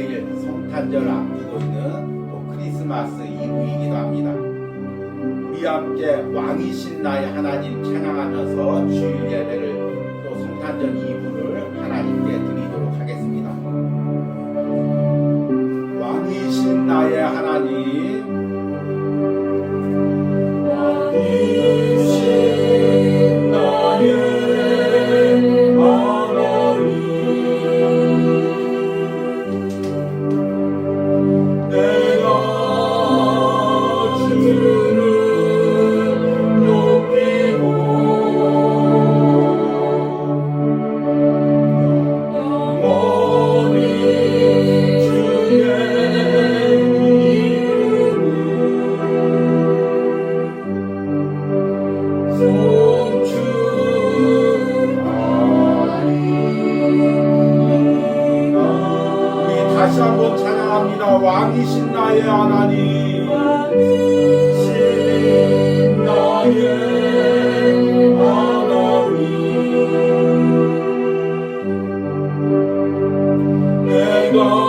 내일 성탄절 앞두고 있는 또 크리스마스 이브이기도 합니다. 우리 함께 왕이신 나의 하나님 찬양하면서 주일 예배를 또 성탄절 이브를 하나님께 드리도록 하겠습니다. 왕이신 나의 하나님, 왕이신 나의 다시 한번 찬양합니다. 왕이신 나의 하나님, 왕이신 나의 하나님, 내가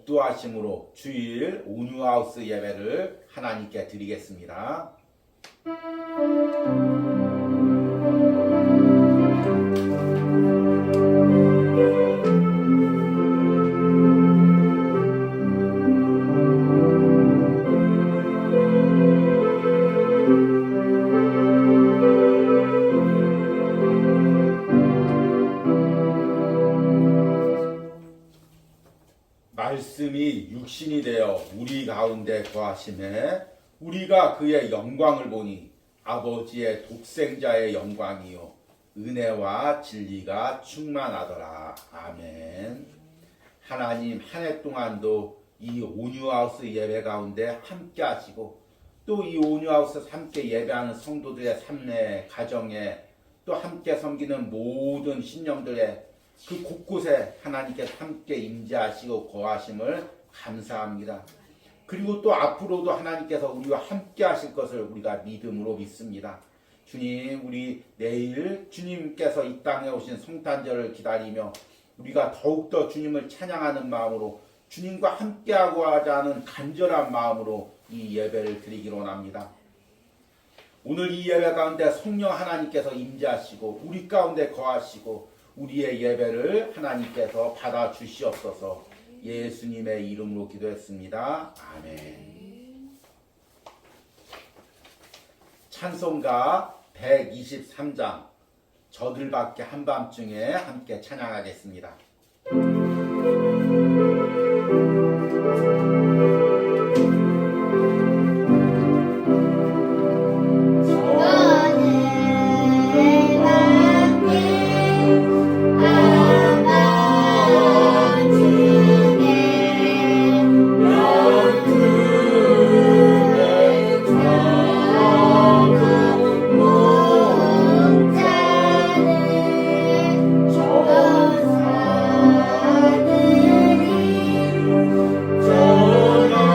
묵두하심으로 주일 온유하우스 예배를 하나님께 드리겠습니다. 말씀이 육신이 되어 우리 가운데 거하심에 우리가 그의 영광을 보니 아버지의 독생자의 영광이요 은혜와 진리가 충만하더라. 아멘. 하나님 한 해 동안도 이 온유하우스 예배 가운데 함께 하시고 또 이 온유하우스 함께 예배하는 성도들의 삶의 가정에 또 함께 섬기는 모든 신령들의 그 곳곳에 하나님께 함께 임재하시고 거하심을 감사합니다. 그리고 또 앞으로도 하나님께서 우리와 함께 하실 것을 우리가 믿음으로 믿습니다. 주님, 우리 내일 주님께서 이 땅에 오신 성탄절을 기다리며 우리가 더욱더 주님을 찬양하는 마음으로 주님과 함께하고 하자는 간절한 마음으로 이 예배를 드리기로 원합니다. 오늘 이 예배 가운데 성령 하나님께서 임재하시고 우리 가운데 거하시고 우리의 예배를 하나님께서 받아주시옵소서. 예수님의 이름으로 기도했습니다. 아멘. 찬송가 123장 저들밖에 한밤중에 함께 찬양하겠습니다. Oh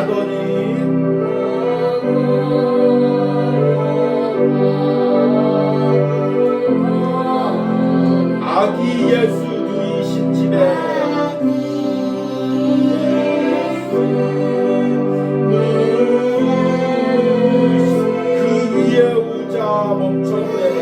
하더니 아기 예수 누이신 집에 그 위에 오자 멈췄네.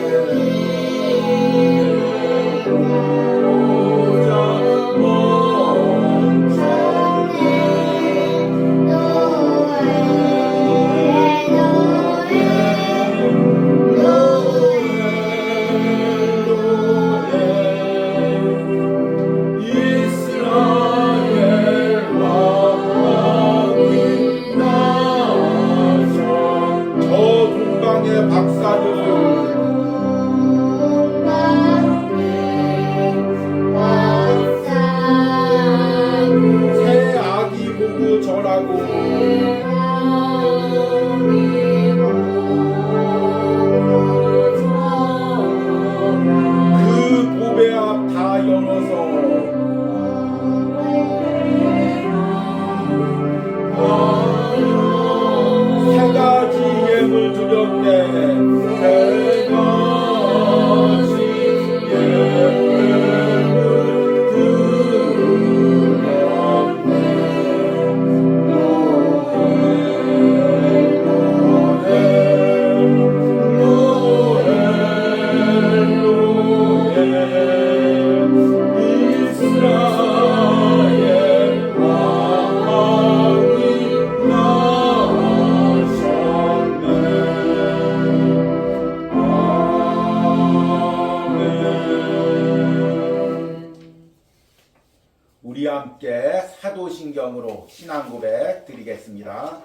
우리 함께 사도신경으로 신앙고백 드리겠습니다.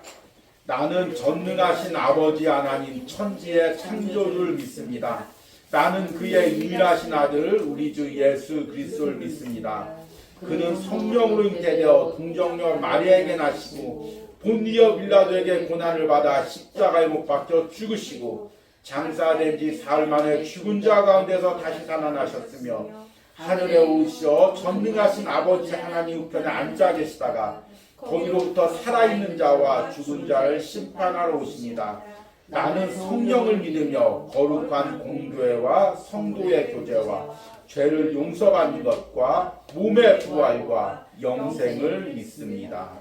나는 전능하신 아버지 하나님 천지의 창조주를 믿습니다. 나는 그의 유일하신 아들 우리 주 예수 그리스도를 믿습니다. 그는 성령으로 잉태되어 동정녀 마리아에게 나시고 본디어 빌라도에게 고난을 받아 십자가에 못 박혀 죽으시고 장사된 지 사흘 만에 죽은 자 가운데서 다시 살아나셨으며 하늘에 오르시어 전능하신 아버지 하나님 우편에 앉아 계시다가 거기로부터 살아있는 자와 죽은 자를 심판하러 오십니다. 나는 성령을 믿으며 거룩한 공교회와 성도의 교제와 죄를 용서받는 것과 몸의 부활과 영생을 믿습니다.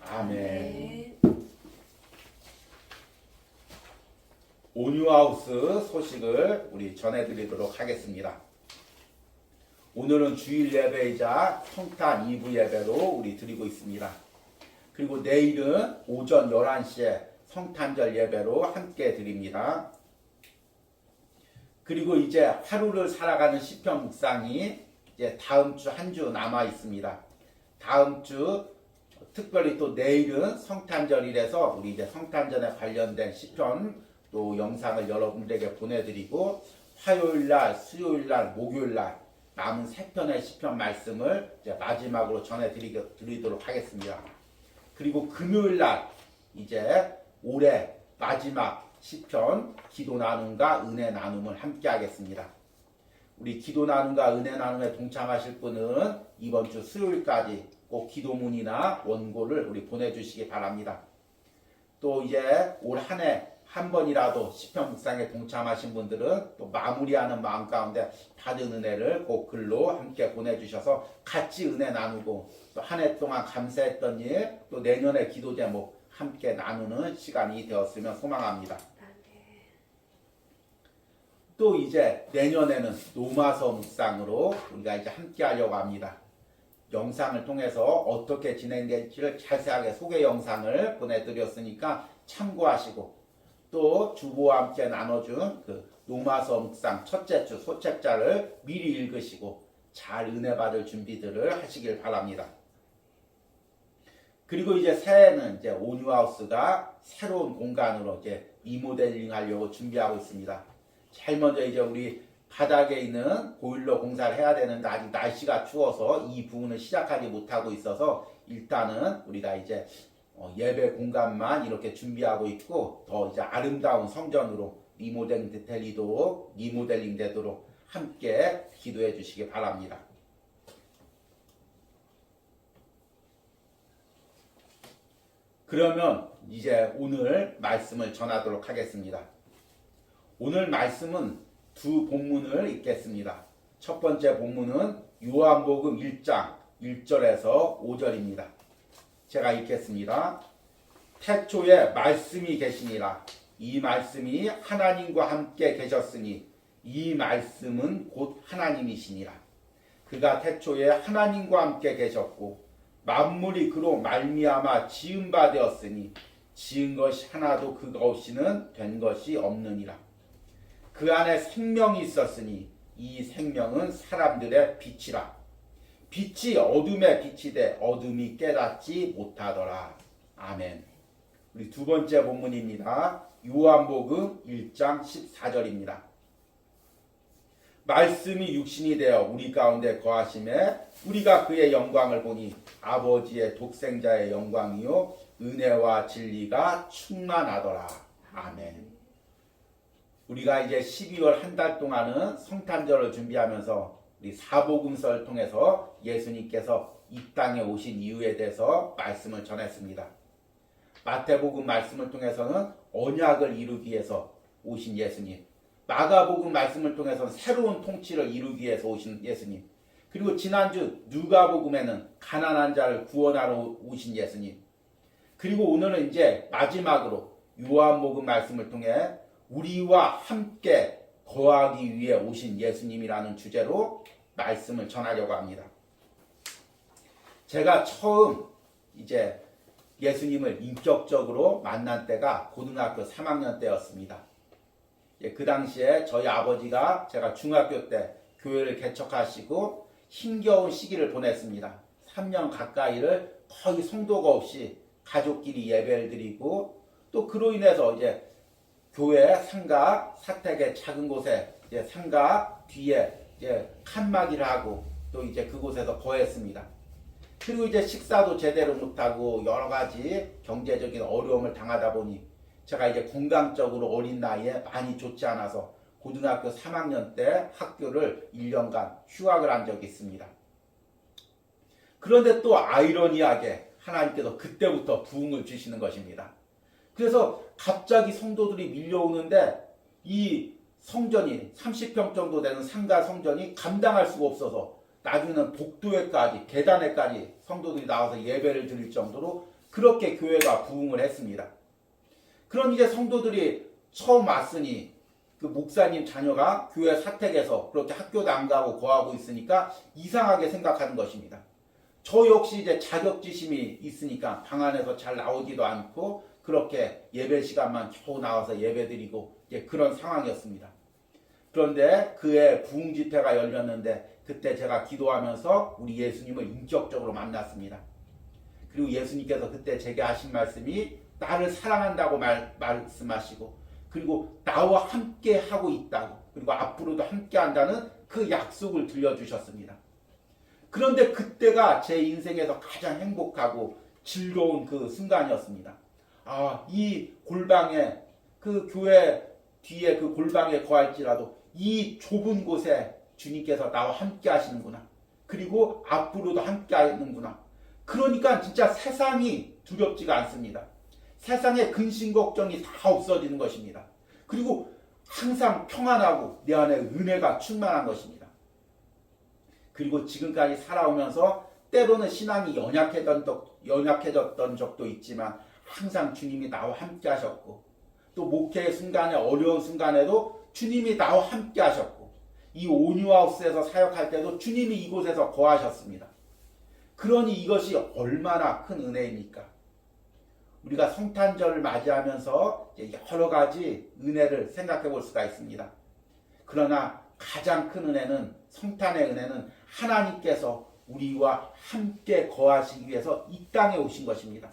아멘. 온유하우스 소식을 우리 전해드리도록 하겠습니다. 오늘은 주일 예배이자 성탄 2부 예배로 우리 드리고 있습니다. 그리고 내일은 오전 11시에 성탄절 예배로 함께 드립니다. 그리고 이제 하루를 살아가는 시편 묵상이 이제 다음 주 한 주 남아 있습니다. 다음 주 특별히 또 내일은 성탄절이라서 우리 이제 성탄절에 관련된 시편 또 영상을 여러분들에게 보내드리고 화요일날, 수요일날, 목요일날 남은 3편의 시편 말씀을 이제 마지막으로 전해드리도록 하겠습니다. 그리고 금요일날 이제 올해 마지막 시편 기도 나눔과 은혜 나눔을 함께 하겠습니다. 우리 기도 나눔과 은혜 나눔에 동참하실 분은 이번 주 수요일까지 꼭 기도문이나 원고를 우리 보내주시기 바랍니다. 또 이제 올 한 해 한 번이라도 시편 묵상에 동참하신 분들은 또 마무리하는 마음 가운데 받은 은혜를 꼭 글로 함께 보내주셔서 같이 은혜 나누고 또 한 해 동안 감사했던 일, 또 내년의 기도 제목 함께 나누는 시간이 되었으면 소망합니다. 또 이제 내년에는 노마서 묵상으로 우리가 이제 함께 하려고 합니다. 영상을 통해서 어떻게 진행될지를 자세하게 소개 영상을 보내드렸으니까 참고하시고 또 주보와 함께 나눠준 그 노마서 묵상 첫째 주 소책자를 미리 읽으시고 잘 은혜 받을 준비들을 하시길 바랍니다. 그리고 이제 새해에는 이제 온유하우스가 새로운 공간으로 이제 리모델링 하려고 준비하고 있습니다. 제일 먼저 이제 우리 바닥에 있는 보일러 공사를 해야 되는데 아직 날씨가 추워서 이 부분을 시작하지 못하고 있어서 일단은 우리가 이제 예배 공간만 이렇게 준비하고 있고 더 이제 아름다운 성전으로 리모델링 되도록 함께 기도해 주시기 바랍니다. 그러면 이제 오늘 말씀을 전하도록 하겠습니다. 오늘 말씀은 두 본문을 읽겠습니다. 첫 번째 본문은 요한복음 1장 1절에서 5절입니다. 제가 읽겠습니다. 태초에 말씀이 계시니라. 이 말씀이 하나님과 함께 계셨으니 이 말씀은 곧 하나님이시니라. 그가 태초에 하나님과 함께 계셨고 만물이 그로 말미암아 지은 바 되었으니 지은 것이 하나도 그가 없이는 된 것이 없느니라. 그 안에 생명이 있었으니 이 생명은 사람들의 빛이라. 빛이 어둠에 비치되 어둠이 깨닫지 못하더라. 아멘. 우리 두 번째 본문입니다. 요한복음 1장 14절입니다. 말씀이 육신이 되어 우리 가운데 거하심에 우리가 그의 영광을 보니 아버지의 독생자의 영광이요 은혜와 진리가 충만하더라. 아멘. 우리가 이제 12월 한 달 동안은 성탄절을 준비하면서 우리 사복음서를 통해서 예수님께서 이 땅에 오신 이유에 대해서 말씀을 전했습니다. 마태복음 말씀을 통해서는 언약을 이루기 위해서 오신 예수님, 마가복음 말씀을 통해서는 새로운 통치를 이루기 위해서 오신 예수님, 그리고 지난주 누가복음에는 가난한 자를 구원하러 오신 예수님, 그리고 오늘은 이제 마지막으로 요한복음 말씀을 통해 우리와 함께 거하기 위해 오신 예수님이라는 주제로 말씀을 전하려고 합니다. 제가 처음 이제 예수님을 인격적으로 만난 때가 고등학교 3학년 때였습니다. 그 당시에 저희 아버지가 제가 중학교 때 교회를 개척하시고 힘겨운 시기를 보냈습니다. 3년 가까이를 거의 성도가 없이 가족끼리 예배를 드리고 또 그로 인해서 이제 교회 상가 사택의 작은 곳에 이제 상가 뒤에 이제 칸막이를 하고 또 이제 그곳에서 거했습니다. 그리고 이제 식사도 제대로 못하고 여러 가지 경제적인 어려움을 당하다 보니 제가 이제 건강적으로 어린 나이에 많이 좋지 않아서 고등학교 3학년 때 학교를 1년간 휴학을 한 적이 있습니다. 그런데 또 아이러니하게 하나님께서 그때부터 부흥을 주시는 것입니다. 그래서 갑자기 성도들이 밀려오는데 이 성전이 30평 정도 되는 상가 성전이 감당할 수가 없어서 나중에는 복도에까지 계단에까지 성도들이 나와서 예배를 드릴 정도로 그렇게 교회가 부흥을 했습니다. 그런 이제 성도들이 처음 왔으니 그 목사님 자녀가 교회 사택에서 그렇게 학교도 안 가고 거하고 있으니까 이상하게 생각하는 것입니다. 저 역시 이제 자격지심이 있으니까 방 안에서 잘 나오지도 않고 그렇게 예배 시간만 겨우 나와서 예배드리고 이제 그런 상황이었습니다. 그런데 그의 부흥 집회가 열렸는데 그때 제가 기도하면서 우리 예수님을 인격적으로 만났습니다. 그리고 예수님께서 그때 제게 하신 말씀이 나를 사랑한다고 말씀하시고 그리고 나와 함께 하고 있다고 그리고 앞으로도 함께 한다는 그 약속을 들려주셨습니다. 그런데 그때가 제 인생에서 가장 행복하고 즐거운 그 순간이었습니다. 이 골방에 그 교회 뒤에 그 골방에 거할지라도 이 좁은 곳에 주님께서 나와 함께 하시는구나. 그리고 앞으로도 함께 하는구나. 그러니까 진짜 세상이 두렵지가 않습니다. 세상의 근심 걱정이 다 없어지는 것입니다. 그리고 항상 평안하고 내 안에 은혜가 충만한 것입니다. 그리고 지금까지 살아오면서 때로는 신앙이 연약해졌던 적도 있지만 항상 주님이 나와 함께 하셨고 또 목회의 순간에 어려운 순간에도 주님이 나와 함께 하셨고 이 온유하우스에서 사역할 때도 주님이 이곳에서 거하셨습니다. 그러니 이것이 얼마나 큰 은혜입니까? 우리가 성탄절을 맞이하면서 여러 가지 은혜를 생각해 볼 수가 있습니다. 그러나 가장 큰 은혜는 성탄의 은혜는 하나님께서 우리와 함께 거하시기 위해서 이 땅에 오신 것입니다.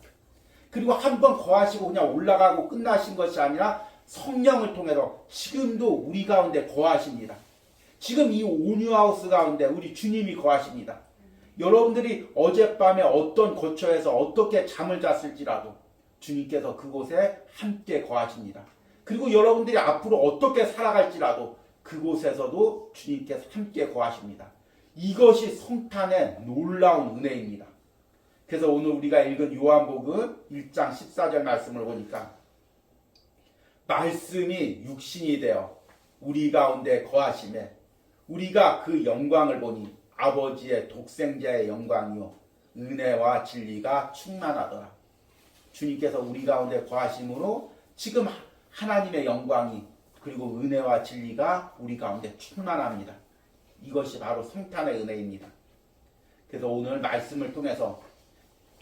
그리고 한번 거하시고 그냥 올라가고 끝나신 것이 아니라 성령을 통해서 지금도 우리 가운데 거하십니다. 지금 이 온유하우스 가운데 우리 주님이 거하십니다. 여러분들이 어젯밤에 어떤 거처에서 어떻게 잠을 잤을지라도 주님께서 그곳에 함께 거하십니다. 그리고 여러분들이 앞으로 어떻게 살아갈지라도 그곳에서도 주님께서 함께 거하십니다. 이것이 성탄의 놀라운 은혜입니다. 그래서 오늘 우리가 읽은 요한복음 1장 14절 말씀을 보니까 말씀이 육신이 되어 우리 가운데 거하심에 우리가 그 영광을 보니 아버지의 독생자의 영광이요 은혜와 진리가 충만하더라. 주님께서 우리 가운데 거하심으로 지금 하나님의 영광이 그리고 은혜와 진리가 우리 가운데 충만합니다. 이것이 바로 성탄의 은혜입니다. 그래서 오늘 말씀을 통해서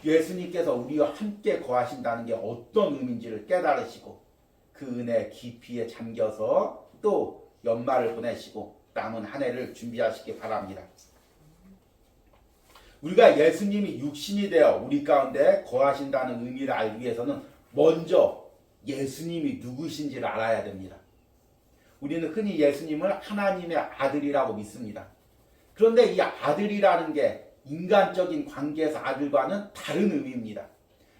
예수님께서 우리와 함께 거하신다는 게 어떤 의미인지를 깨달으시고 그 은혜 깊이에 잠겨서 또 연말을 보내시고 남은 한 해를 준비하시기 바랍니다. 우리가 예수님이 육신이 되어 우리 가운데 거하신다는 의미를 알기 위해서는 먼저 예수님이 누구신지를 알아야 됩니다. 우리는 흔히 예수님을 하나님의 아들이라고 믿습니다. 그런데 이 아들이라는 게 인간적인 관계에서 아들과는 다른 의미입니다.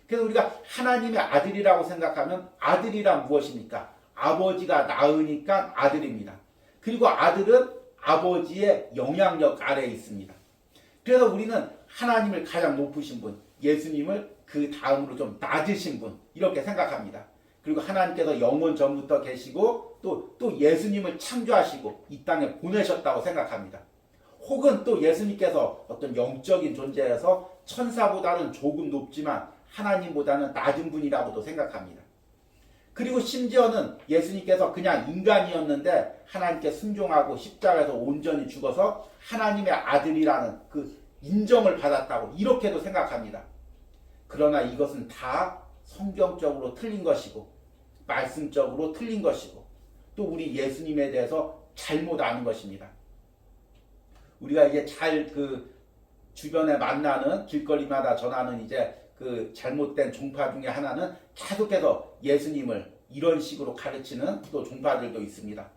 그래서 우리가 하나님의 아들이라고 생각하면 아들이란 무엇입니까? 아버지가 낳으니까 아들입니다. 그리고 아들은 아버지의 영향력 아래에 있습니다. 그래서 우리는 하나님을 가장 높으신 분, 예수님을 그 다음으로 좀 낮으신 분 이렇게 생각합니다. 그리고 하나님께서 영원 전부터 계시고 또 예수님을 창조하시고 이 땅에 보내셨다고 생각합니다. 혹은 또 예수님께서 어떤 영적인 존재에서 천사보다는 조금 높지만 하나님보다는 낮은 분이라고도 생각합니다. 그리고 심지어는 예수님께서 그냥 인간이었는데 하나님께 순종하고 십자가에서 온전히 죽어서 하나님의 아들이라는 그 인정을 받았다고 이렇게도 생각합니다. 그러나 이것은 다 성경적으로 틀린 것이고 말씀적으로 틀린 것이고 또 우리 예수님에 대해서 잘못 아는 것입니다. 우리가 이제 주변에 만나는 길거리마다 전하는 이제 그 잘못된 종파 중에 하나는 계속해서 예수님을 이런 식으로 가르치는 또 종파들도 있습니다.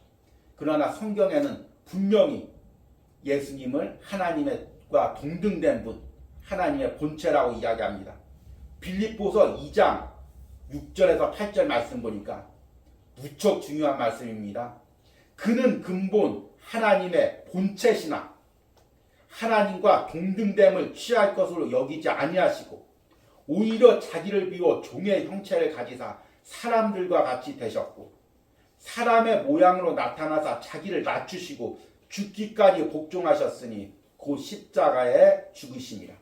그러나 성경에는 분명히 예수님을 하나님과 동등된 분, 하나님의 본체라고 이야기합니다. 빌립보서 2장 6절에서 8절 말씀 보니까 무척 중요한 말씀입니다. 그는 근본 하나님의 본체시나 하나님과 동등됨을 취할 것으로 여기지 아니하시고 오히려 자기를 비워 종의 형체를 가지사 사람들과 같이 되셨고 사람의 모양으로 나타나사 자기를 낮추시고 죽기까지 복종하셨으니 곧 십자가에 죽으심이라.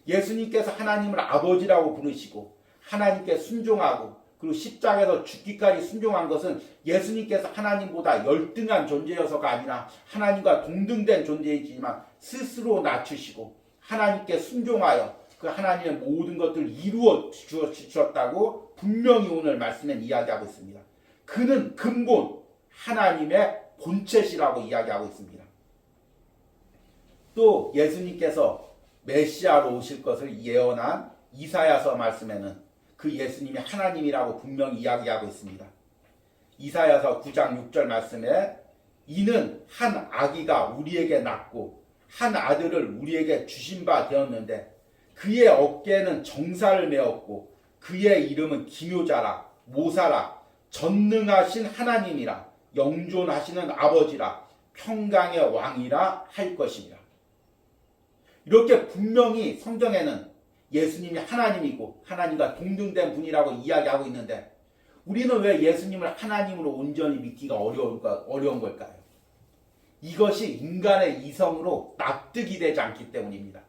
예수님께서 하나님을 아버지라고 부르시고 하나님께 순종하고 그리고 십자가에서 죽기까지 순종한 것은 예수님께서 하나님보다 열등한 존재여서가 아니라 하나님과 동등된 존재이지만 스스로 낮추시고 하나님께 순종하여 그 하나님의 모든 것들을 이루어 주셨다고 분명히 오늘 말씀에 이야기하고 있습니다. 그는 근본 하나님의 본체시라고 이야기하고 있습니다. 또 예수님께서 메시아로 오실 것을 예언한 이사야서 말씀에는 그 예수님이 하나님이라고 분명히 이야기하고 있습니다. 이사야서 9장 6절 말씀에 이는 한 아기가 우리에게 낳고 한 아들을 우리에게 주신 바 되었는데 그의 어깨에는 정사를 메었고 그의 이름은 기묘자라 모사라 전능하신 하나님이라 영존하시는 아버지라 평강의 왕이라 할 것이니라. 이렇게 분명히 성경에는 예수님이 하나님이고 하나님과 동등된 분이라고 이야기하고 있는데 우리는 왜 예수님을 하나님으로 온전히 믿기가 어려운 걸까요? 이것이 인간의 이성으로 납득이 되지 않기 때문입니다.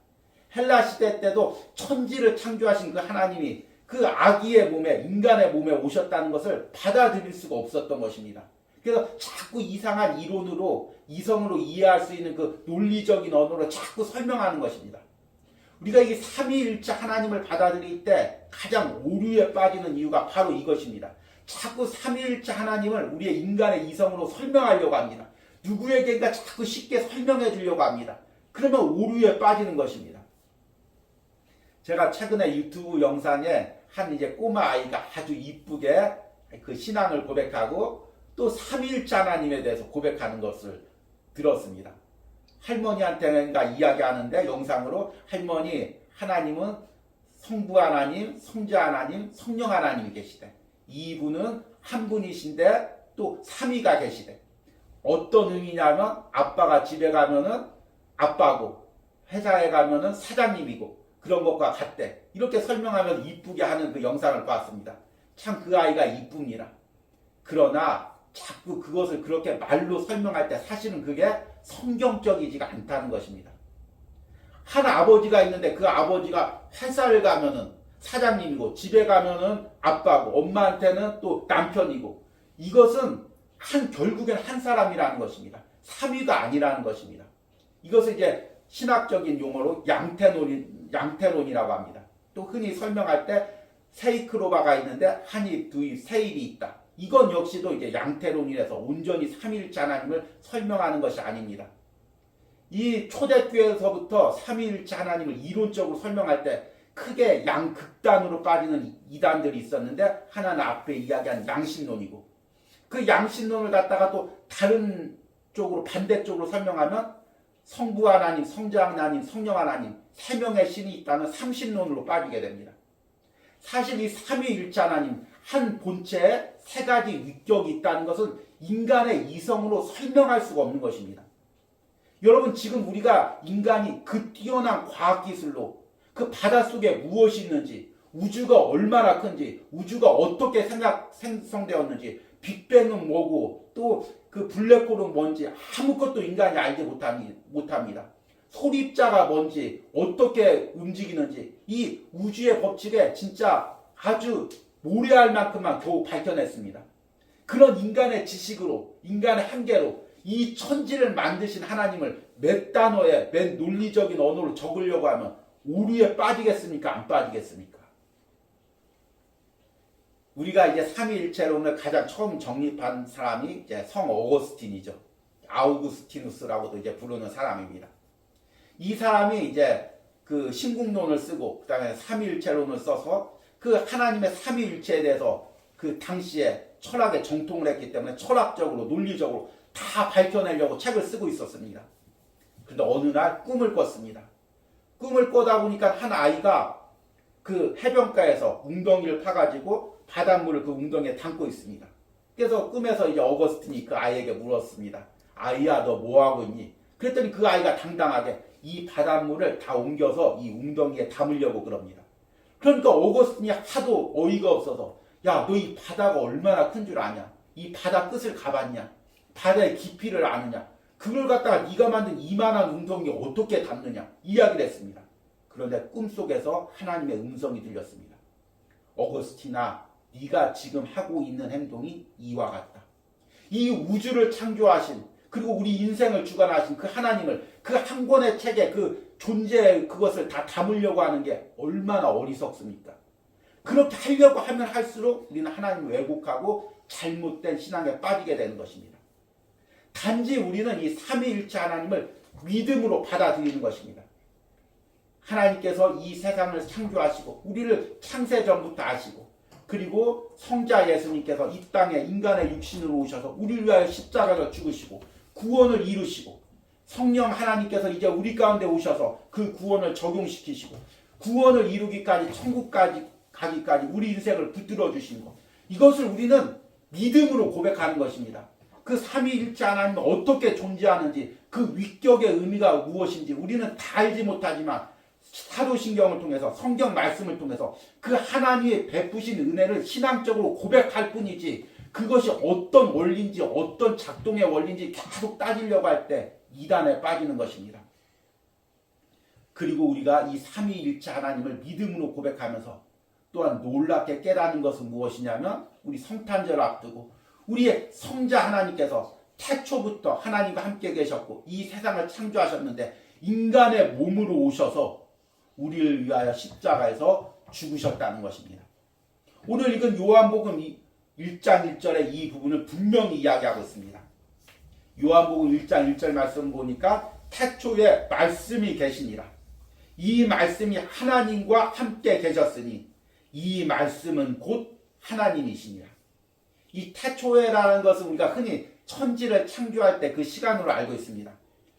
헬라 시대 때도 천지를 창조하신 그 하나님이 그 아기의 몸에 인간의 몸에 오셨다는 것을 받아들일 수가 없었던 것입니다. 그래서 자꾸 이상한 이론으로 이성으로 이해할 수 있는 그 논리적인 언어로 자꾸 설명하는 것입니다. 우리가 이 삼위일체 하나님을 받아들일 때 가장 오류에 빠지는 이유가 바로 이것입니다. 자꾸 삼위일체 하나님을 우리의 인간의 이성으로 설명하려고 합니다. 누구에게인가 자꾸 쉽게 설명해 주려고 합니다. 그러면 오류에 빠지는 것입니다. 제가 최근에 유튜브 영상에 한 이제 꼬마 아이가 아주 이쁘게 그 신앙을 고백하고 또 삼위일체 하나님에 대해서 고백하는 것을 들었습니다. 할머니한테는가 이야기하는데 영상으로 할머니 하나님은 성부 하나님, 성자 하나님, 성령 하나님이 계시대. 이분은 한 분이신데 또 삼위가 계시대. 어떤 의미냐면 아빠가 집에 가면은 아빠고 회사에 가면은 사장님이고 그런 것과 같대. 이렇게 설명하면서 이쁘게 하는 그 영상을 봤습니다. 참 그 아이가 이쁩니다. 그러나 자꾸 그것을 그렇게 말로 설명할 때 사실은 그게 성경적이지가 않다는 것입니다. 한 아버지가 있는데 그 아버지가 회사를 가면은 사장님이고 집에 가면은 아빠고 엄마한테는 또 남편이고, 이것은 결국엔 한 사람이라는 것입니다. 삼위가 아니라는 것입니다. 이것을 이제 신학적인 용어로 양태론이라고 합니다. 또 흔히 설명할 때 세이크로바가 있는데 한 입, 두 입, 세 입이 있다. 이건 역시도 이제 양태론이라서 온전히 삼위일체 하나님을 설명하는 것이 아닙니다. 이 초대교회에서부터 삼위일체 하나님을 이론적으로 설명할 때 크게 양극단으로 빠지는 이단들이 있었는데, 하나는 앞에 이야기한 양신론이고, 그 양신론을 갖다가 또 다른 쪽으로 반대쪽으로 설명하면 성부 하나님, 성자 하나님, 성령 하나님 세 명의 신이 있다는 삼신론으로 빠지게 됩니다. 사실 이 삼위일체 하나님 한 본체에 세 가지 위격이 있다는 것은 인간의 이성으로 설명할 수가 없는 것입니다. 여러분, 지금 우리가 인간이 그 뛰어난 과학기술로 그 바닷속에 무엇이 있는지, 우주가 얼마나 큰지, 우주가 어떻게 생성되었는지, 빅뱅은 뭐고 또 그 블랙홀은 뭔지 아무것도 인간이 알지 못합니다. 소립자가 뭔지, 어떻게 움직이는지, 이 우주의 법칙에 진짜 아주 모래알 만큼만 겨우 밝혀냈습니다. 그런 인간의 지식으로, 인간의 한계로 이 천지를 만드신 하나님을 몇 단어에, 몇 논리적인 언어로 적으려고 하면 오류에 빠지겠습니까? 안 빠지겠습니까? 우리가 이제 삼위일체론을 가장 처음 정립한 사람이 이제 성 어거스틴이죠. 아우구스티누스라고도 이제 부르는 사람입니다. 이 사람이 이제 그 신국론을 쓰고 그다음에 삼위일체론을 써서 그 하나님의 삼위일체에 대해서 그 당시에 철학에 정통을 했기 때문에 철학적으로, 논리적으로 다 밝혀내려고 책을 쓰고 있었습니다. 그런데 어느 날 꿈을 꿨습니다. 꿈을 꿔다 보니까 한 아이가 그 해변가에서 웅덩이를 파가지고 바닷물을 그 웅덩이에 담고 있습니다. 그래서 꿈에서 이제 어거스틴이 그 아이에게 물었습니다. 아이야, 너 뭐하고 있니? 그랬더니 그 아이가 당당하게 이 바닷물을 다 옮겨서 이 웅덩이에 담으려고 그럽니다. 그러니까 어거스틴이 하도 어이가 없어서, 야, 너 이 바다가 얼마나 큰 줄 아냐? 이 바다 끝을 가봤냐? 바다의 깊이를 아느냐? 그걸 갖다가 네가 만든 이만한 웅덩이에 어떻게 담느냐? 이야기를 했습니다. 그런데 꿈속에서 하나님의 음성이 들렸습니다. 어거스틴아, 네가 지금 하고 있는 행동이 이와 같다. 이 우주를 창조하신, 그리고 우리 인생을 주관하신 그 하나님을 그 한 권의 책에 그 존재의 그것을 다 담으려고 하는 게 얼마나 어리석습니까? 그렇게 하려고 하면 할수록 우리는 하나님을 왜곡하고 잘못된 신앙에 빠지게 되는 것입니다. 단지 우리는 이 삼위일체 하나님을 믿음으로 받아들이는 것입니다. 하나님께서 이 세상을 창조하시고 우리를 창세전부터 아시고, 그리고 성자 예수님께서 이 땅에 인간의 육신으로 오셔서 우리를 위하여 십자가를 죽으시고 구원을 이루시고, 성령 하나님께서 이제 우리 가운데 오셔서 그 구원을 적용시키시고 구원을 이루기까지 천국까지 가기까지 우리 인생을 붙들어 주신 것, 이것을 우리는 믿음으로 고백하는 것입니다. 그 삼위일체 하나님은 어떻게 존재하는지, 그 위격의 의미가 무엇인지 우리는 다 알지 못하지만 사도신경을 통해서, 성경 말씀을 통해서 그 하나님의 베푸신 은혜를 신앙적으로 고백할 뿐이지, 그것이 어떤 원리인지, 어떤 작동의 원리인지 계속 따지려고 할 때 이단에 빠지는 것입니다. 그리고 우리가 이 삼위일체 하나님을 믿음으로 고백하면서 또한 놀랍게 깨닫는 것은 무엇이냐면, 우리 성탄절 앞두고 우리의 성자 하나님께서 태초부터 하나님과 함께 계셨고 이 세상을 창조하셨는데 인간의 몸으로 오셔서 우리를 위하여 십자가에서 죽으셨다는 것입니다. 오늘 읽은 요한복음 1장 1절의 이 부분을 분명히 이야기하고 있습니다. 요한복음 1장 1절 말씀 보니까 태초에 말씀이 계시니라. 이 말씀이 하나님과 함께 계셨으니 이 말씀은 곧 하나님이시니라. 이 태초에라는 것은 우리가 흔히 천지를 창조할 때 그 시간으로 알고 있습니다.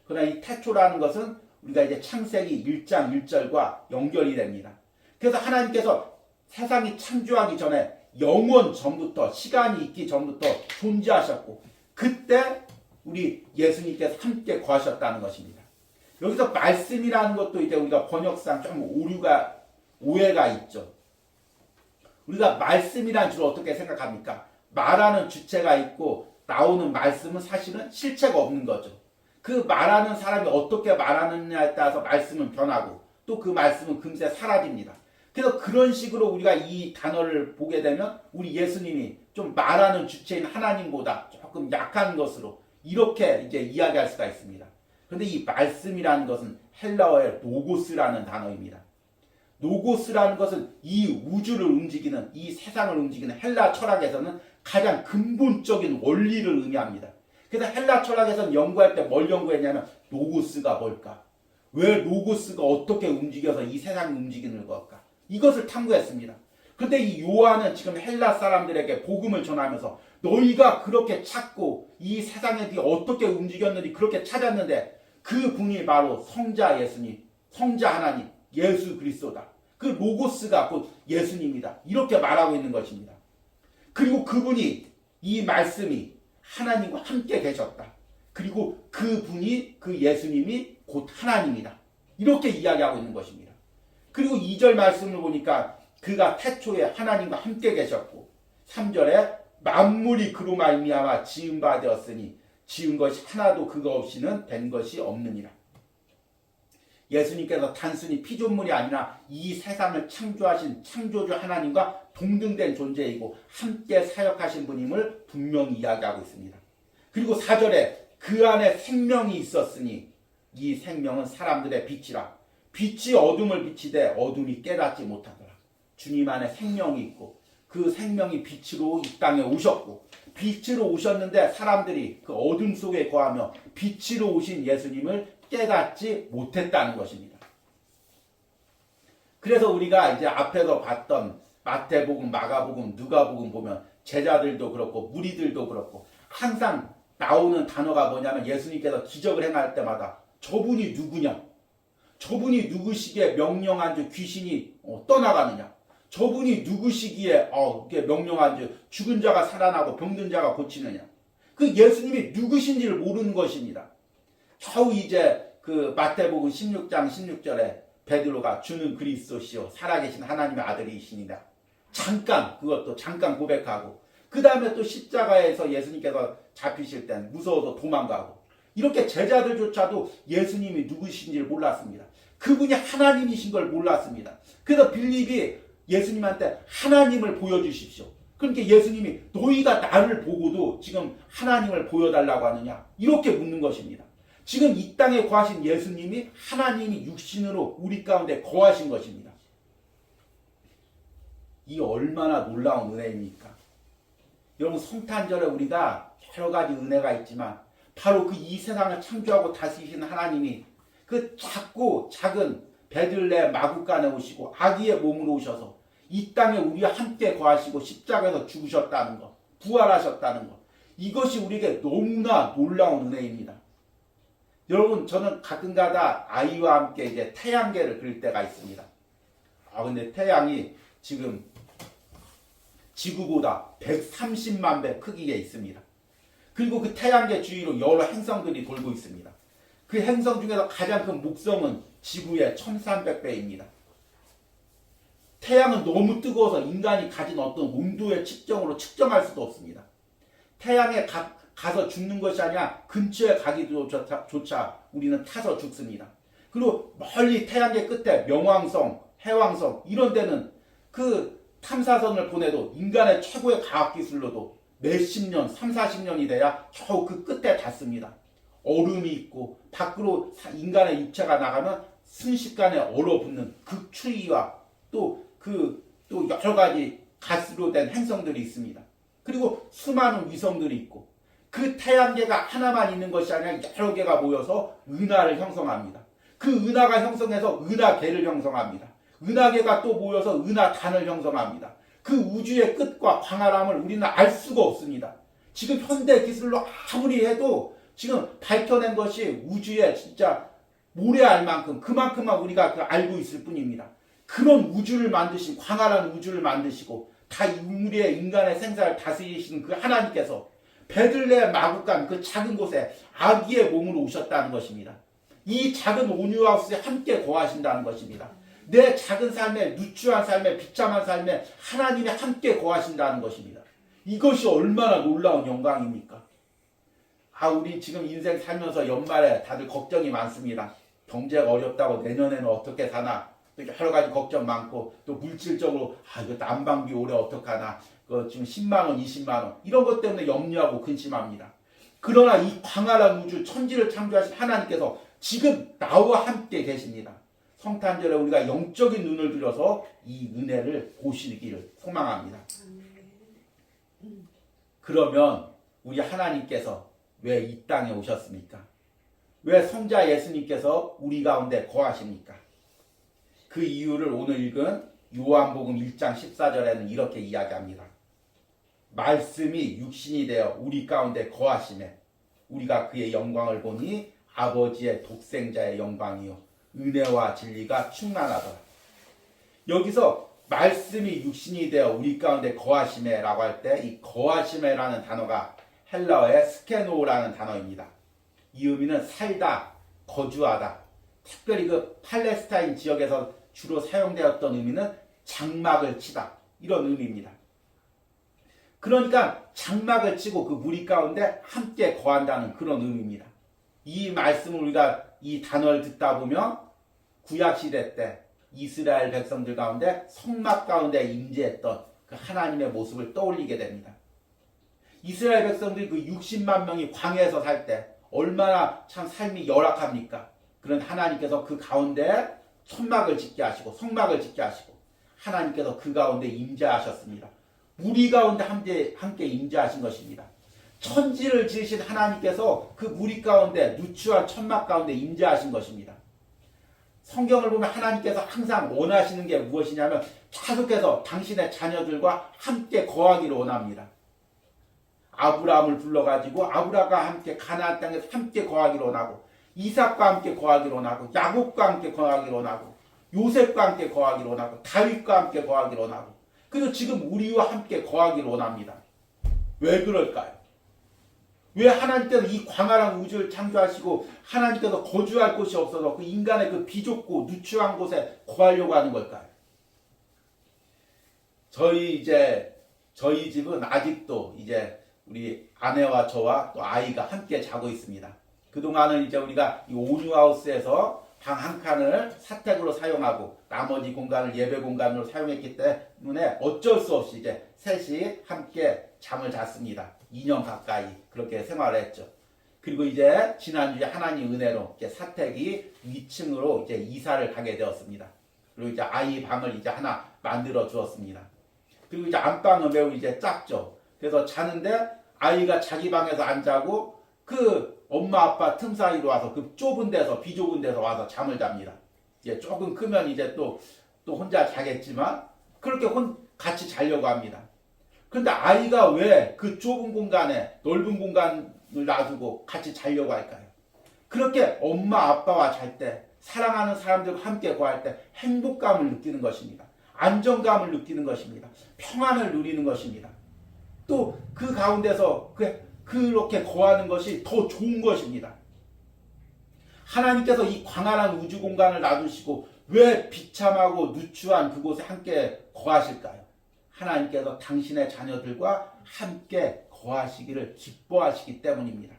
그러나 이 태초라는 것은 우리가 이제 창세기 1장 1절과 연결이 됩니다. 그래서 하나님께서 세상이 창조하기 전에 영원 전부터, 시간이 있기 전부터 존재하셨고, 그때 우리 예수님께서 함께 거하셨다는 것입니다. 여기서 말씀이라는 것도 이제 우리가 번역상 좀 오해가 있죠. 우리가 말씀이란 주로 어떻게 생각합니까? 말하는 주체가 있고 나오는 말씀은 사실은 실체가 없는 거죠. 그 말하는 사람이 어떻게 말하느냐에 따라서 말씀은 변하고 또 그 말씀은 금세 사라집니다. 그래서 그런 식으로 우리가 이 단어를 보게 되면 우리 예수님이 좀 말하는 주체인 하나님보다 조금 약한 것으로 이렇게 이제 이야기할 수가 있습니다. 그런데 이 말씀이라는 것은 헬라어의 로고스라는 단어입니다. 로고스라는 것은 이 우주를 움직이는, 이 세상을 움직이는 헬라 철학에서는 가장 근본적인 원리를 의미합니다. 그래서 헬라 철학에서는 연구할 때 뭘 연구했냐면 로고스가 뭘까? 왜 로고스가 어떻게 움직여서 이 세상을 움직이는 걸까? 이것을 탐구했습니다. 그런데 이 요한은 지금 헬라 사람들에게 복음을 전하면서 너희가 그렇게 찾고 이 세상에 어떻게 움직였는지 그렇게 찾았는데 그 분이 바로 성자 예수님, 성자 하나님, 예수 그리스도다. 그 로고스가 곧 예수님이다. 이렇게 말하고 있는 것입니다. 그리고 그분이 이 말씀이 하나님과 함께 계셨다. 그리고 그분이 그 예수님이 곧 하나님이다. 이렇게 이야기하고 있는 것입니다. 그리고 2절 말씀을 보니까 그가 태초에 하나님과 함께 계셨고 3절에 만물이 그로 말미암아 지은 바 되었으니 지은 것이 하나도 그거 없이는 된 것이 없느니라. 예수님께서 단순히 피조물이 아니라 이 세상을 창조하신 창조주 하나님과 동등된 존재이고 함께 사역하신 분임을 분명히 이야기하고 있습니다. 그리고 4절에 그 안에 생명이 있었으니 이 생명은 사람들의 빛이라. 빛이 어둠을 비치되 어둠이 깨닫지 못하더라. 주님 안에 생명이 있고 그 생명이 빛으로 이 땅에 오셨고 빛으로 오셨는데 사람들이 그 어둠 속에 거하며 빛으로 오신 예수님을 깨닫지 못했다는 것입니다. 그래서 우리가 이제 앞에서 봤던 마태복음, 마가복음, 누가복음 보면 제자들도 그렇고 무리들도 그렇고 항상 나오는 단어가 뭐냐면 예수님께서 기적을 행할 때마다 저분이 누구냐? 저분이 누구시기에 명령한 주 귀신이 떠나가느냐? 저분이 누구시기에 명령한 주 죽은 자가 살아나고 병든 자가 고치느냐? 그 예수님이 누구신지를 모르는 것입니다. 겨우 이제 그 마태복음 16장 16절에 베드로가 주는 그리스도시요 살아계신 하나님의 아들이시니라. 그것도 잠깐 고백하고 그 다음에 또 십자가에서 예수님께서 잡히실 땐 무서워서 도망가고 이렇게 제자들조차도 예수님이 누구신지를 몰랐습니다. 그분이 하나님이신 걸 몰랐습니다. 그래서 빌립이 예수님한테 하나님을 보여주십시오. 그러니까 예수님이 너희가 나를 보고도 지금 하나님을 보여달라고 하느냐 이렇게 묻는 것입니다. 지금 이 땅에 거하신 예수님이 하나님이 육신으로 우리 가운데 거하신 것입니다. 이 얼마나 놀라운 은혜입니까? 여러분 성탄절에 우리가 여러 가지 은혜가 있지만 바로 그 이 세상을 창조하고 다스리시는 하나님이 그 작고 작은 베들레헴 마구간에 오시고 아기의 몸으로 오셔서 이 땅에 우리와 함께 거하시고 십자가에서 죽으셨다는 것, 부활하셨다는 것, 이것이 우리에게 너무나 놀라운 은혜입니다. 여러분 저는 가끔가다 아이와 함께 이제 태양계를 그릴 때가 있습니다. 근데 태양이 지금 지구보다 130만 배 크기에 있습니다. 그리고 그 태양계 주위로 여러 행성들이 돌고 있습니다. 그 행성 중에서 가장 큰 목성은 지구의 1300배입니다. 태양은 너무 뜨거워서 인간이 가진 어떤 온도의 측정으로 측정할 수도 없습니다. 태양에 가서 죽는 것이 아니라 근처에 가기조차 우리는 타서 죽습니다. 그리고 멀리 태양계 끝에 명왕성, 해왕성 이런 데는 그 탐사선을 보내도 인간의 최고의 과학기술로도 몇십 년, 3, 40년이 돼야 겨우 그 끝에 닿습니다. 얼음이 있고 밖으로 인간의 입체가 나가면 순식간에 얼어붙는 극추위와 또 여러 가지 가스로 된 행성들이 있습니다. 그리고 수많은 위성들이 있고 그 태양계가 하나만 있는 것이 아니라 여러 개가 모여서 은하를 형성합니다. 그 은하가 형성해서 은하계를 형성합니다. 은하계가 또 모여서 은하단을 형성합니다. 그 우주의 끝과 광활함을 우리는 알 수가 없습니다. 지금 현대 기술로 아무리 해도 지금 밝혀낸 것이 우주에 진짜 모래알 만큼 그만큼만 우리가 알고 있을 뿐입니다. 그런 우주를 만드신 광활한 우주를 만드시고 다 우리의 인간의 생사를 다스리시는 그 하나님께서 베들레헴 마구간 그 작은 곳에 아기의 몸으로 오셨다는 것입니다. 이 작은 온유하우스에 함께 거하신다는 것입니다. 내 작은 삶에, 누추한 삶에, 비참한 삶에 하나님이 함께 거하신다는 것입니다. 이것이 얼마나 놀라운 영광입니까? 우리 지금 인생 살면서 연말에 다들 걱정이 많습니다. 경제가 어렵다고 내년에는 어떻게 사나, 또 여러 가지 걱정 많고, 또 물질적으로 이거 난방비 올해 어떡하나, 지금 10만 원, 20만 원 이런 것 때문에 염려하고 근심합니다. 그러나 이 광활한 우주 천지를 창조하신 하나님께서 지금 나와 함께 계십니다. 성탄절에 우리가 영적인 눈을 들여서 이 은혜를 보시기를 소망합니다. 그러면 우리 하나님께서 왜 이 땅에 오셨습니까? 왜 성자 예수님께서 우리 가운데 거하십니까? 그 이유를 오늘 읽은 요한복음 1장 14절에는 이렇게 이야기합니다. 말씀이 육신이 되어 우리 가운데 거하시매 우리가 그의 영광을 보니 아버지의 독생자의 영광이요 은혜와 진리가 충만하더라. 여기서 말씀이 육신이 되어 우리 가운데 거하시매라고 할 때 이 거하시매라는 단어가 헬라어의 스케노라는 단어입니다. 이 의미는 살다, 거주하다. 특별히 그 팔레스타인 지역에서 주로 사용되었던 의미는 장막을 치다. 이런 의미입니다. 그러니까 장막을 치고 그 무리 가운데 함께 거한다는 그런 의미입니다. 이 말씀을 우리가 이 단어를 듣다 보면 구약시대 때 이스라엘 백성들 가운데 성막 가운데 임재했던 그 하나님의 모습을 떠올리게 됩니다. 이스라엘 백성들이 그 60만 명이 광야에서 살 때 얼마나 참 삶이 열악합니까? 그런 하나님께서 그 가운데 천막을 짓게 하시고 성막을 짓게 하시고 하나님께서 그 가운데 임재하셨습니다. 무리 가운데 함께 임재하신 것입니다. 천지를 지으신 하나님께서 그 무리 가운데 누추한 천막 가운데 임재하신 것입니다. 성경을 보면 하나님께서 항상 원하시는 게 무엇이냐면 계속해서 당신의 자녀들과 함께 거하기를 원합니다. 아브라함을 불러가지고 아브라함과 함께 가나안 땅에서 함께 거하기를 원하고 이삭과 함께 거하기를 원하고 야곱과 함께 거하기를 원하고 요셉과 함께 거하기를 원하고 다윗과 함께 거하기를 원하고 그리고 지금 우리와 함께 거하기를 원합니다. 왜 그럴까요? 왜 하나님께서 이 광활한 우주를 창조하시고 하나님께서 거주할 곳이 없어서 그 인간의 그 비좁고 누추한 곳에 거하려고 하는 걸까요? 저희 집은 아직도 우리 아내와 저와 또 아이가 함께 자고 있습니다. 그동안은 우리가 이 온유하우스에서 방 한 칸을 사택으로 사용하고 나머지 공간을 예배 공간으로 사용했기 때문에 어쩔 수 없이 셋이 함께 잠을 잤습니다. 2년 가까이 그렇게 생활을 했죠. 그리고 지난주에 하나님 은혜로 사택이 2층으로 이사를 가게 되었습니다. 그리고 아이 방을 하나 만들어 주었습니다. 그리고 안방은 매우 작죠. 그래서 자는데 아이가 자기 방에서 안 자고 그 엄마 아빠 틈 사이로 와서 그 좁은 데서 비좁은 데서 와서 잠을 잡니다. 조금 크면 또 혼자 자겠지만 그렇게 같이 자려고 합니다. 그런데 아이가 왜 그 좁은 공간에 넓은 공간을 놔두고 같이 자려고 할까요? 그렇게 엄마 아빠와 잘 때 사랑하는 사람들과 함께 거할 때 행복감을 느끼는 것입니다. 안정감을 느끼는 것입니다. 평안을 누리는 것입니다. 또 그 가운데서 그렇게 거하는 것이 더 좋은 것입니다. 하나님께서 이 광활한 우주 공간을 놔두시고 왜 비참하고 누추한 그곳에 함께 거하실까요? 하나님께서 당신의 자녀들과 함께 거하시기를 기뻐하시기 때문입니다.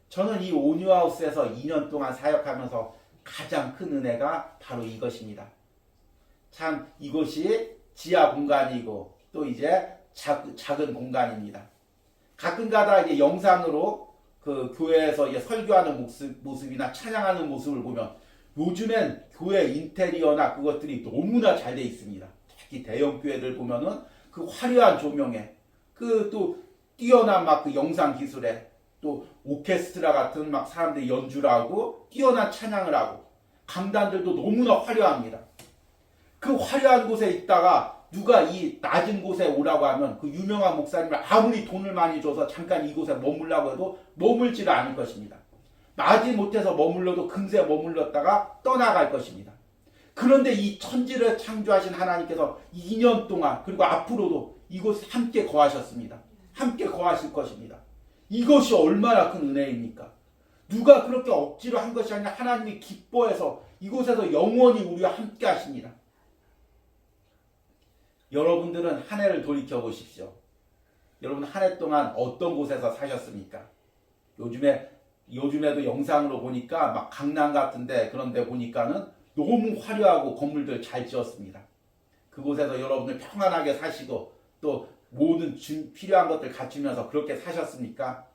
저는 이 온유하우스에서 2년 동안 사역하면서 가장 큰 은혜가 바로 이것입니다. 참 이곳이 지하 공간이고 또 작은 공간입니다. 가끔가다 영상으로 그 교회에서 설교하는 모습이나 찬양하는 모습을 보면 요즘엔 교회 인테리어나 그것들이 너무나 잘 돼 있습니다. 특히 대형 교회들 보면은 그 화려한 조명에 그 또 뛰어난 그 영상 기술에 또 오케스트라 같은 사람들이 연주를 하고 뛰어난 찬양을 하고 강단들도 너무나 화려합니다. 그 화려한 곳에 있다가 누가 이 낮은 곳에 오라고 하면 그 유명한 목사님을 아무리 돈을 많이 줘서 잠깐 이곳에 머물라고 해도 머물지를 않을 것입니다. 마지 못해서 머물러도 금세 머물렀다가 떠나갈 것입니다. 그런데 이 천지를 창조하신 하나님께서 2년 동안 그리고 앞으로도 이곳에 함께 거하셨습니다. 함께 거하실 것입니다. 이것이 얼마나 큰 은혜입니까? 누가 그렇게 억지로 한 것이 아니라 하나님이 기뻐해서 이곳에서 영원히 우리와 함께 하십니다. 여러분들은 한 해를 돌이켜 보십시오. 여러분 한 해 동안 어떤 곳에서 사셨습니까? 요즘에도 영상으로 보니까 막 강남 같은데 그런 데 보니까는 너무 화려하고 건물들 잘 지었습니다. 그곳에서 여러분들 평안하게 사시고 또 모든 필요한 것들 갖추면서 그렇게 사셨습니까?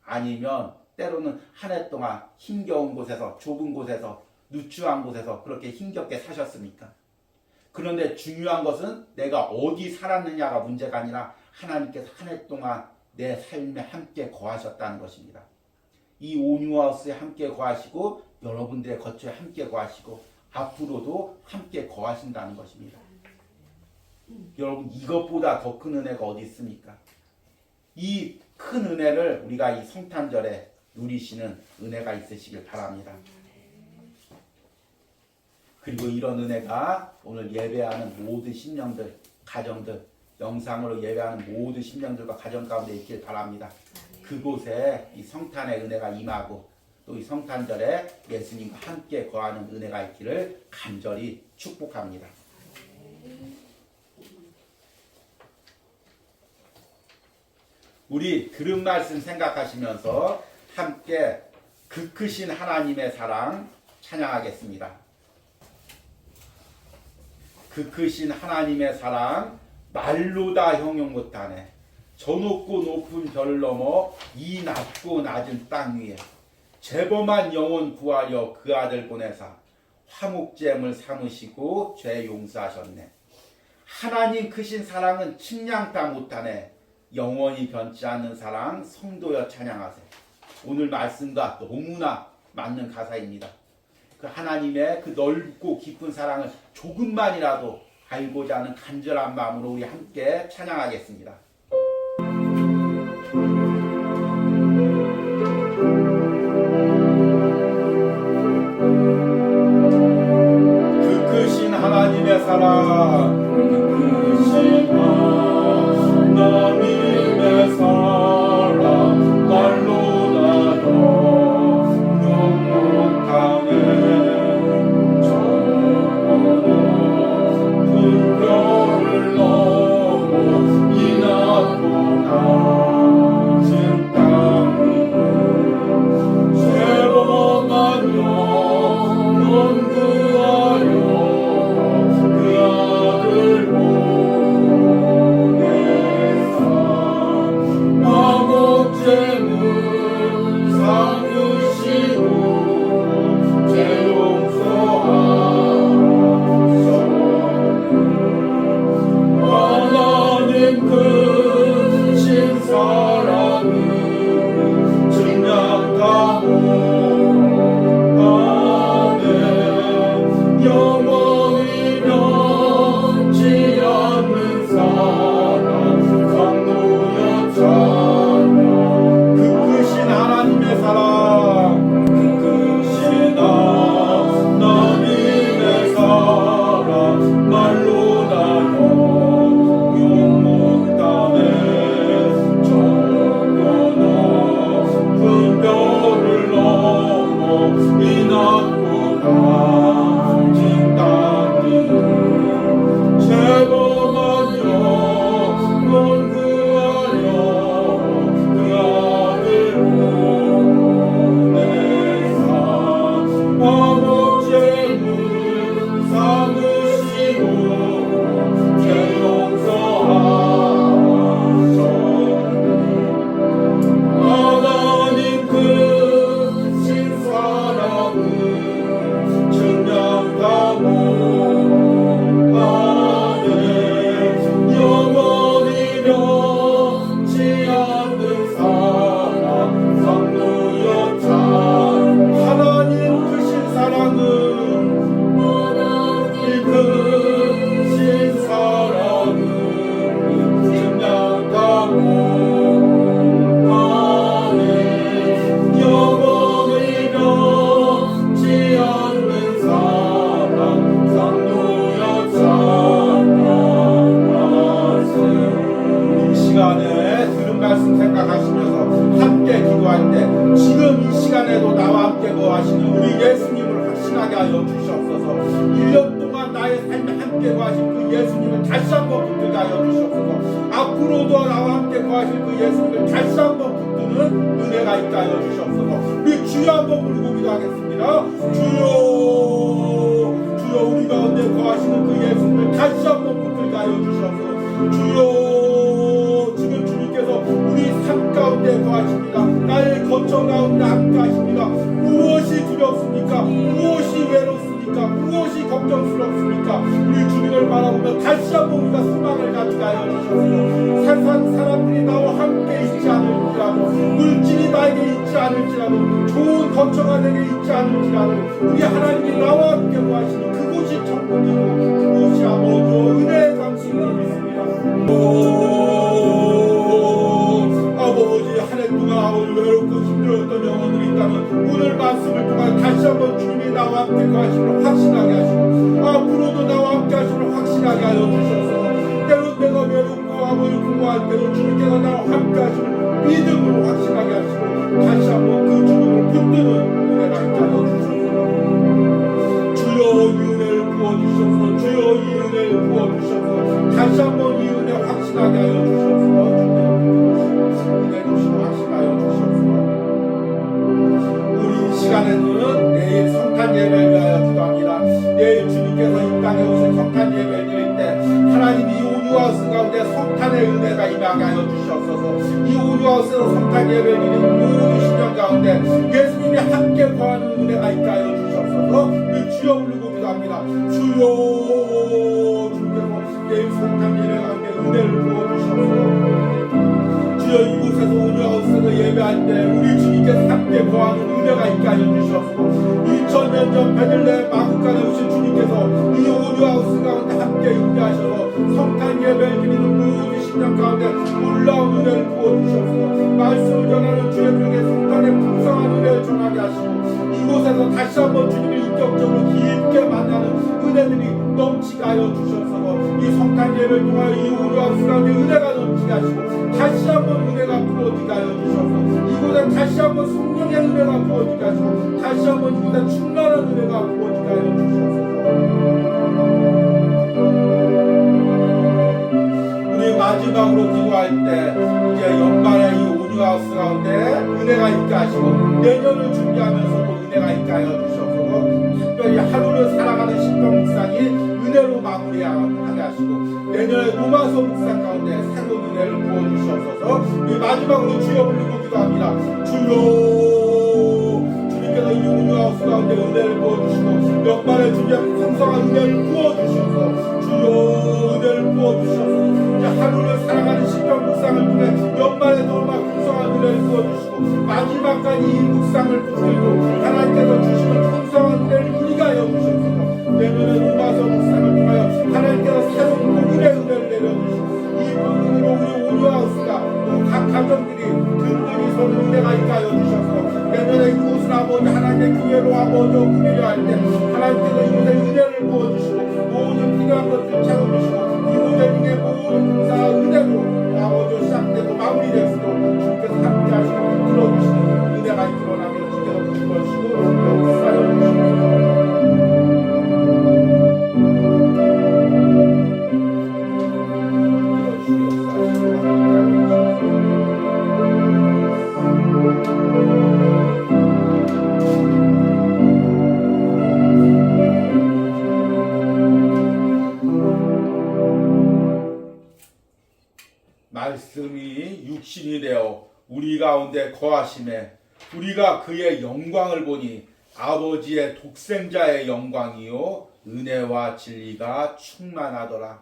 아니면 때로는 한 해 동안 힘겨운 곳에서, 좁은 곳에서, 누추한 곳에서 그렇게 힘겹게 사셨습니까? 그런데 중요한 것은 내가 어디 살았느냐가 문제가 아니라 하나님께서 한 해 동안 내 삶에 함께 거하셨다는 것입니다. 이 온유하우스에 함께 거하시고 여러분들의 거처에 함께 거하시고 앞으로도 함께 거하신다는 것입니다. 여러분 이것보다 더 큰 은혜가 어디 있습니까? 이 큰 은혜를 우리가 이 성탄절에 누리시는 은혜가 있으시길 바랍니다. 그리고 이런 은혜가 오늘 예배하는 모든 심령들, 가정들, 영상으로 예배하는 모든 심령들과 가정 가운데 있길 바랍니다. 그곳에 이 성탄의 은혜가 임하고 또 이 성탄절에 예수님과 함께 거하는 은혜가 있기를 간절히 축복합니다. 우리 들은 말씀 생각하시면서 함께 그 크신 하나님의 사랑 찬양하겠습니다. 그 크신 하나님의 사랑 말로 다 형용 못하네. 저 높고 높은 별 넘어 이 낮고 낮은 땅 위에 죄범한 영혼 구하려 그 아들 보내사 화목제물 삼으시고 죄 용서하셨네. 하나님 크신 사랑은 측량 다 못하네. 영원히 변치 않는 사랑 성도여 찬양하세. 오늘 말씀과 너무나 맞는 가사입니다. 그 하나님의 그 넓고 깊은 사랑을 조금만이라도 알고자 하는 간절한 마음으로 우리 함께 찬양하겠습니다. 그 크신 하나님의 사랑, 그 크신 하나님의 사랑 말로 나눠 영원하네. 저 별을 넘어 이 낮고 낮은 땅 위에 죄범한 영혼 구하여 그 아들 보내사 화목제물 삼으시고 죄 용서하셨네. 하나님 크신 사랑은 증량 다 못하네. 영원히 변치 않는 사랑 성도여 찬양. 그 크신 하나님의 사랑, 그 크신 하나님의 사랑 말로 나눠 용못하네. 저 높은 별을 넘어 이 낮고 낮은 땅 위에 죄범한 영혼 구하여 그 아들 보내사 화목제물 삼으시고 죄 용서하셨네. 하나님 크신 사랑은 증량 다 못하네. 영원히 변치 않는 사랑 성도여 찬양. 하나님 크신 사랑은 하나님 크신 사랑은 증량 다 못하네. 영원히 변치 않는 사랑 성도여 찬양하세. 이 시간에 들은 말씀 생각하시면서 함께 기도할 때 지금 이 시간 시간에도 나와 함께 거하시는 우리 예수님을 확신하게 하여 주시옵소서. 1년 동안 나의 삶에 함께 거하신 그 예수님을 다시 한번 붙들게 하여 주시옵소서. 앞으로도 나와 함께 거하실 그 예수님을 다시 한번 붙드는 은혜가 있게 하여 주시옵소서. 우리 주여 한번 부르고 기도하겠습니다. 주여, 주여, 우리 가운데 거하시는 그 예수님을 다시 한번 붙들게 하여 주시옵소서. 주여, 지금 주님께서 우리 삶 가운데 거하십니다. 나의 거처 가운데 함께 하십니다. 무엇이 두렵습니까? 무엇이 외롭습니까? 무엇이 걱정스럽습니까? 우리 주님을 바라보며 다시 한번 우리가 소망을 가지게 하여 주셔서 세상 사람들이 나와 함께 있지 않을지라도, 물질이 나에게 있지 않을지라도, 좋은 거처가 내게 있지 않을지라도, 우리 하나님이 나와 함께 거하시는 그곳이 천국이고 그곳이 아버지의 은혜의 장소임을 믿습니다. 아버지, 한 해 동안 아버지 외롭고 힘들었던 영혼들이 있다면 오늘 말씀을 통해 다시 한번 주님이 나와 함께 거하심을 확신하게 하시고, 앞으로도 나와 함께 하심을 확신하게 하여 주셔서 때로 내가 외롭고 아버지 공부할 때도 주님께서 나와 함께 하심을 믿음으로 확신하게 하시고, 다시 한번 그 주님을 붙드는 은혜가 있게 하여 주셔서 주여 이 은혜를 부어주셔서, 주여 이 은혜를 부어주셔서 다시 한번 이 은혜 확신하게 하여 주셔서 은혜 주시고 확신하여 주셔서 우리 이 시간에는 내일 성탄 예배를 위하여 기도합니다. 내일 주님께서 이 땅에 오신 성탄 예배를 드릴 때 하나님이 이 온유하우스 가운데 성탄의 은혜가 임하게 하여 주시옵소서. 이 온유하우스에서 성탄 예배를 드리는 모든 신령 가운데 예수님이 함께 거하는 은혜가 있게 하여 주시옵소서. 우리 주여 부르고 기도합니다. 주여, 주님께서 내일 성탄 예배 가운데 은혜를 부어주시옵소서. 주여, 이곳에서 온유하우스에서 예배할 때 우리 주님께서 함께 거하는 은혜가 있게 하여 주시옵소서. 2000년 전 베들레헴 마구간에 오신 주님께서 이 온유하우스 가운데 함께 임재하셔서 성탄 예배를 드리는 모든 신령 가운데 놀라운 은혜를 부어주시옵소서. 말씀을 전하는 주의 병에 성탄의 풍성한 은혜를 전하게 하시고, 이곳에서 다시 한번 주님을 인격적으로 깊게 만나는 은혜들이 넘치게 하여 주시옵소서. 이 성탄 예배를 통하여 이 온유하우스 가운데 은혜가 넘치게 하시고, 다시 한번 은혜가 부어지게 하여 주셔서 이곳에 다시 한번 성령의 은혜가 부어지게 하시고, 다시 한번 이곳에 충만한 은혜가 부어지게 하여 주셔서 우리 마지막으로 기도할 때 이제 연말에 이 온유하우스 가운데 은혜가 있게 하시고, 내년을 준비하면서도 은혜가 있게 하여 주셔서 특별히 하루를 살아가는 신병 묵상이 은혜로 마무리하게 하시고, 내년에 로마서 묵상 가운데 새로운 은혜를 부어주시옵소서. 우리 마지막으로 주여 부르고 기도합니다. 주여, 주님께서 이 온유하우스 가운데 은혜를 부어주시고, 연말에 주님의 풍성한 은혜를 부어주셔서 주여 은혜를 부어주셔서 이제 하루를 살아가는 신병 묵상을 통해 연말에도 막 풍성한 은혜를 부어주시고, 마지막까지 이 묵상을 붙들고 하나님께서 주시는 풍성한 은혜를 누리게 하여 주셔서 내년에 로마서 묵상을 통하여 하나님께서 새로운 복음의 은혜를 내려주시고, 이 복음으로 우리 온유하우스가 또 각 가정들이 든든히 서는 은혜가 있게 하여 주셔서 내년에 이곳을 아버지 하나님의 교회로 아버지 꾸리려 할 때 하나님께서 이곳에 은혜를 부어주시고, 모든 필요한 것들 채워주시고, 이곳에 등의 모든 공사가 은혜로 아버지 시작되고 마무리될 수 있도록 주님께서 함께 하시고 이끌어주시는 은혜가 드러나게 주께서 부어주시고 역사여 주시옵소서. 말씀이 육신이 되어 우리 가운데 거하심에 우리가 그의 영광을 보니 아버지의 독생자의 영광이요 은혜와 진리가 충만하더라.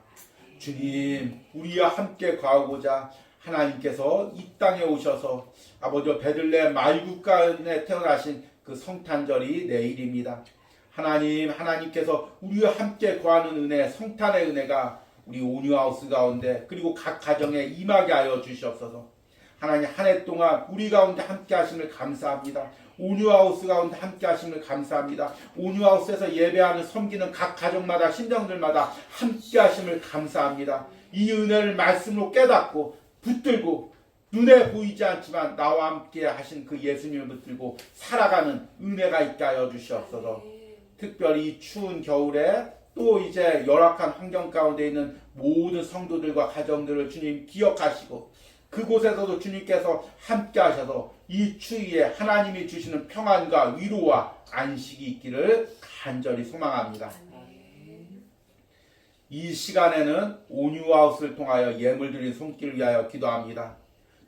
주님, 우리와 함께 거하고자 하나님께서 이 땅에 오셔서 아버지 베들레헴 말국간에 태어나신 그 성탄절이 내일입니다. 하나님께서 우리와 함께 거하는 은혜, 성탄의 은혜가 우리 온유하우스 가운데 그리고 각 가정에 임하게 하여 주시옵소서. 하나님, 한 해 동안 우리 가운데 함께 하심을 감사합니다. 온유하우스 가운데 함께 하심을 감사합니다. 온유하우스에서 예배하는 섬기는 각 가정마다 신령들마다 함께 하심을 감사합니다. 이 은혜를 말씀으로 깨닫고 붙들고 눈에 보이지 않지만 나와 함께 하신 그 예수님을 붙들고 살아가는 은혜가 있게 하여 주시옵소서. 특별히 이 추운 겨울에 또 이제 열악한 환경 가운데 있는 모든 성도들과 가정들을 주님 기억하시고 그곳에서도 주님께서 함께 하셔서 이 추위에 하나님이 주시는 평안과 위로와 안식이 있기를 간절히 소망합니다. 이 시간에는 온유하우스를 통하여 예물 드린 손길을 위하여 기도합니다.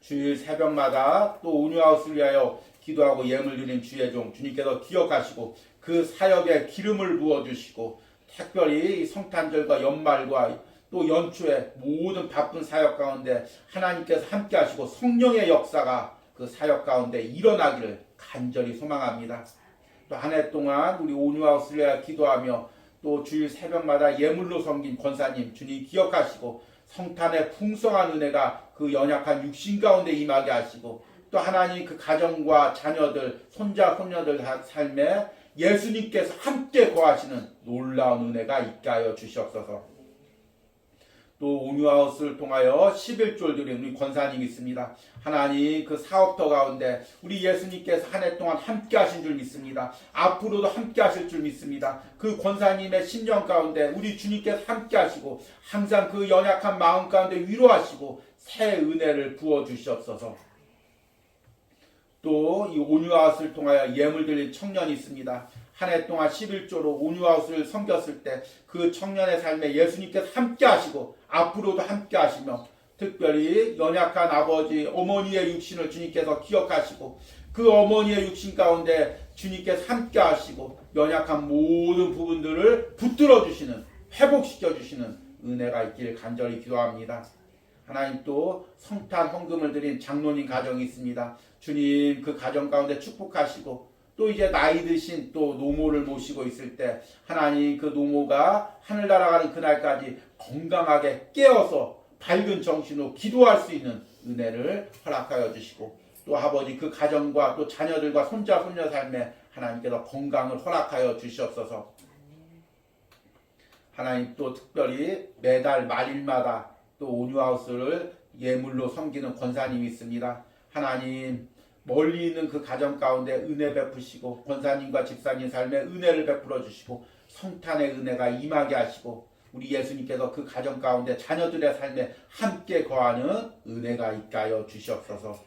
주일 새벽마다 또 온유하우스를 위하여 기도하고 예물 드린 주의 종 주님께서 기억하시고 그 사역에 기름을 부어주시고 특별히 이 성탄절과 연말과 또 연초에 모든 바쁜 사역 가운데 하나님께서 함께 하시고 성령의 역사가 그 사역 가운데 일어나기를 간절히 소망합니다. 또 한 해 동안 우리 온유하우스를 위하여 기도하며 또 주일 새벽마다 예물로 섬긴 권사님 주님 기억하시고 성탄의 풍성한 은혜가 그 연약한 육신 가운데 임하게 하시고 또 하나님 그 가정과 자녀들 손자 손녀들 삶에 예수님께서 함께 거하시는 놀라운 은혜가 있게 하여 주시옵소서. 또 온유하우스를 통하여 11조를 드린 우리 권사님이 있습니다. 하나님 그 사업터 가운데 우리 예수님께서 한 해 동안 함께 하신 줄 믿습니다. 앞으로도 함께 하실 줄 믿습니다. 그 권사님의 심령 가운데 우리 주님께서 함께 하시고 항상 그 연약한 마음 가운데 위로하시고 새 은혜를 부어주시옵소서. 또 이 온유하우스를 통하여 예물 드린 청년이 있습니다. 한 해 동안 11조로 온유하우스를 섬겼을 때 그 청년의 삶에 예수님께서 함께 하시고 앞으로도 함께 하시며 특별히 연약한 아버지 어머니의 육신을 주님께서 기억하시고 그 어머니의 육신 가운데 주님께서 함께 하시고 연약한 모든 부분들을 붙들어 주시는 회복시켜 주시는 은혜가 있기를 간절히 기도합니다. 하나님 또 성탄 헌금을 드린 장로님 가정이 있습니다. 주님 그 가정 가운데 축복하시고 또 이제 나이 드신 또 노모를 모시고 있을 때 하나님 그 노모가 하늘 날아가는 그날까지 건강하게 깨어서 밝은 정신으로 기도할 수 있는 은혜를 허락하여 주시고 또 아버지 그 가정과 또 자녀들과 손자 손녀 삶에 하나님께서 건강을 허락하여 주시옵소서. 하나님 또 특별히 매달 말일마다 또 온유하우스를 예물로 섬기는 권사님이 있습니다. 하나님 멀리 있는 그 가정 가운데 은혜 베푸시고 권사님과 집사님 삶에 은혜를 베풀어 주시고 성탄의 은혜가 임하게 하시고 우리 예수님께서 그 가정 가운데 자녀들의 삶에 함께 거하는 은혜가 있게 하여 주시옵소서.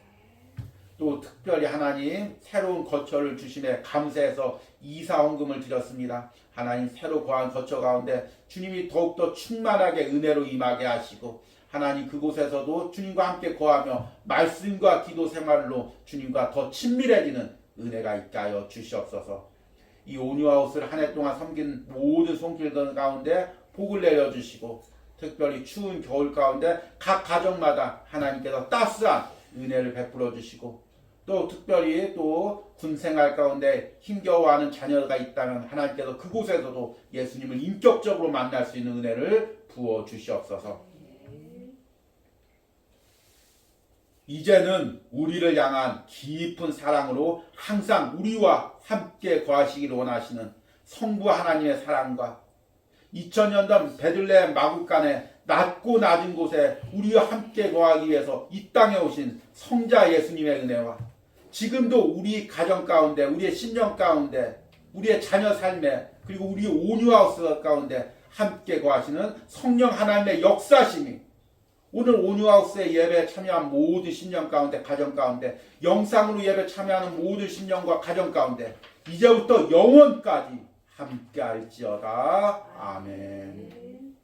또 특별히 하나님 새로운 거처를 주심에 감사해서 이사 헌금을 드렸습니다. 하나님 새로 거한 거처 가운데 주님이 더욱더 충만하게 은혜로 임하게 하시고 하나님 그곳에서도 주님과 함께 거하며 말씀과 기도 생활로 주님과 더 친밀해지는 은혜가 있게 하여 주시옵소서. 이 온유하우스를 한 해 동안 섬긴 모든 손길들 가운데 복을 내려주시고 특별히 추운 겨울 가운데 각 가정마다 하나님께서 따스한 은혜를 베풀어 주시고 또 특별히 또 군생활 가운데 힘겨워하는 자녀가 있다면 하나님께서 그곳에서도 예수님을 인격적으로 만날 수 있는 은혜를 부어 주시옵소서. 이제는 우리를 향한 깊은 사랑으로 항상 우리와 함께 거하시기를 원하시는 성부 하나님의 사랑과 2000년 전 베들레헴 마구간의 낮고 낮은 곳에 우리와 함께 거하기 위해서 이 땅에 오신 성자 예수님의 은혜와 지금도 우리 가정 가운데 우리의 신령 가운데 우리의 자녀 삶에 그리고 우리 온유하우스 가운데 함께 거하시는 성령 하나님의 역사심이 오늘 온유하우스의 예배에 참여한 모든 신령 가운데 가정 가운데 영상으로 예배 참여하는 모든 신령과 가정 가운데 이제부터 영원까지 함께 할지어다. 아멘.